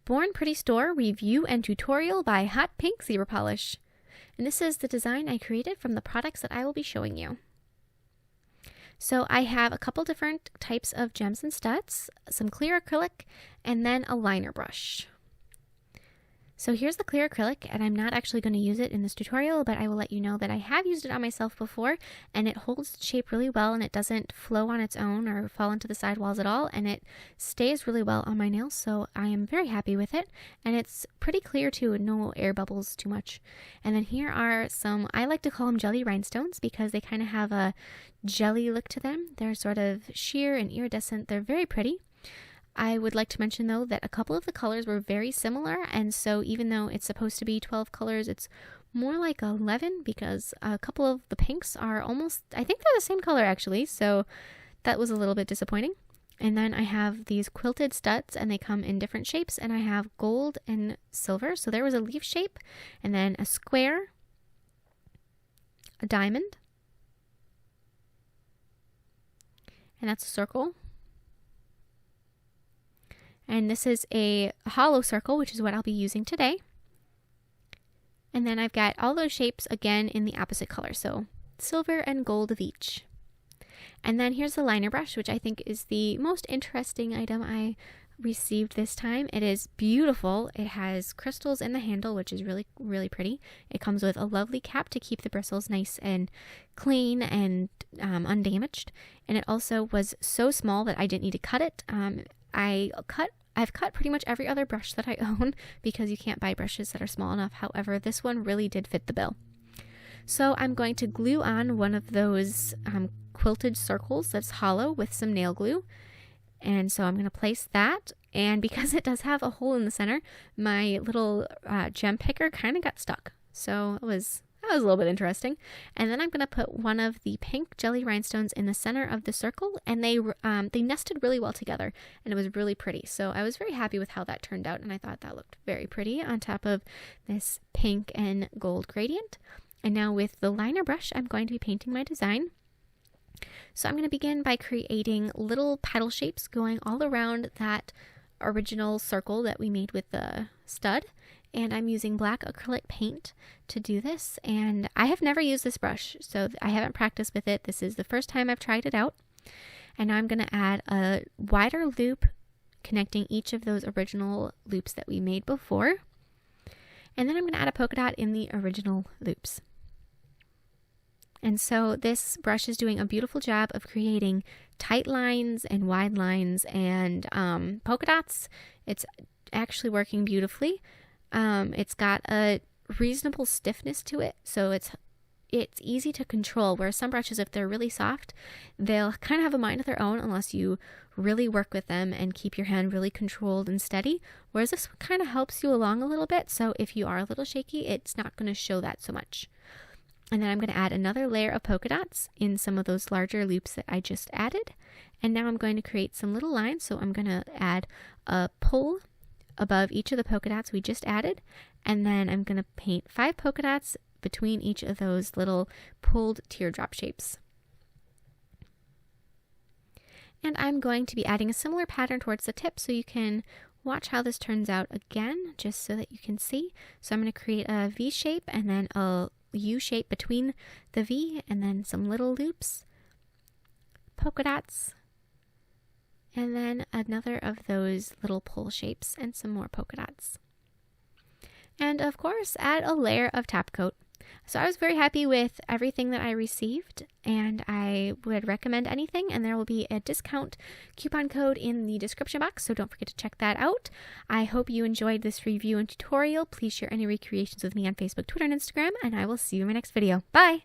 Born Pretty Store Review and Tutorial by Hotpinkzebrapolish. And this is the design I created from the products that I will be showing you. So I have a couple different types of gems and studs, some clear acrylic, and then a liner brush. So here's the clear acrylic, and I'm not actually going to use it in this tutorial, but I will let you know that I have used it on myself before, and it holds the shape really well, and it doesn't flow on its own or fall into the sidewalls at all, and it stays really well on my nails, so I am very happy with it. And it's pretty clear too, no air bubbles too much. And then here are some, I like to call them jelly rhinestones because they kind of have a jelly look to them. They're sort of sheer and iridescent. They're very pretty. I would like to mention though that a couple of the colors were very similar, and so even though it's supposed to be 12 colors, it's more like 11 because a couple of the pinks are almost, I think they're the same color actually, so that was a little bit disappointing. And then I have these quilted studs, and they come in different shapes, and I have gold and silver. So there was a leaf shape, and then a square, a diamond, and that's a circle. And this is a hollow circle, which is what I'll be using today. And then I've got all those shapes again in the opposite color, so silver and gold of each. And then here's the liner brush, which I think is the most interesting item I received this time. It is beautiful. It has crystals in the handle, which is really, really pretty. It comes with a lovely cap to keep the bristles nice and clean and undamaged. And it also was so small that I didn't need to cut it. I've cut pretty much every other brush that I own because you can't buy brushes that are small enough. However, this one really did fit the bill. So I'm going to glue on one of those quilted circles that's hollow with some nail glue. And so I'm going to place that. And because it does have a hole in the center, my little gem picker kind of got stuck. So that was a little bit interesting. And then I'm going to put one of the pink jelly rhinestones in the center of the circle, and they nested really well together, and it was really pretty. So I was very happy with how that turned out, and I thought that looked very pretty on top of this pink and gold gradient. And now with the liner brush, I'm going to be painting my design. So I'm going to begin by creating little petal shapes going all around that original circle that we made with the stud. And I'm using black acrylic paint to do this. And I have never used this brush, so I haven't practiced with it. This is the first time I've tried it out. And now I'm going to add a wider loop connecting each of those original loops that we made before. And then I'm going to add a polka dot in the original loops. And so this brush is doing a beautiful job of creating tight lines and wide lines and polka dots. It's actually working beautifully. It's got a reasonable stiffness to it, so it's easy to control, whereas some brushes, if they're really soft, they'll kind of have a mind of their own unless you really work with them and keep your hand really controlled and steady, whereas this kind of helps you along a little bit, so if you are a little shaky, it's not going to show that so much. And then I'm going to add another layer of polka dots in some of those larger loops that I just added, and now I'm going to create some little lines, so I'm going to add a pull above each of the polka dots we just added, and then I'm going to paint 5 polka dots between each of those little pulled teardrop shapes. And I'm going to be adding a similar pattern towards the tip, so you can watch how this turns out again, just so that you can see. So I'm going to create a V shape and then a U shape between the V, and then some little loops, polka dots, and then another of those little pull shapes and some more polka dots. And of course, add a layer of top coat. So I was very happy with everything that I received, and I would recommend anything, and there will be a discount coupon code in the description box, so don't forget to check that out. I hope you enjoyed this review and tutorial. Please share any recreations with me on Facebook, Twitter, and Instagram, and I will see you in my next video. Bye!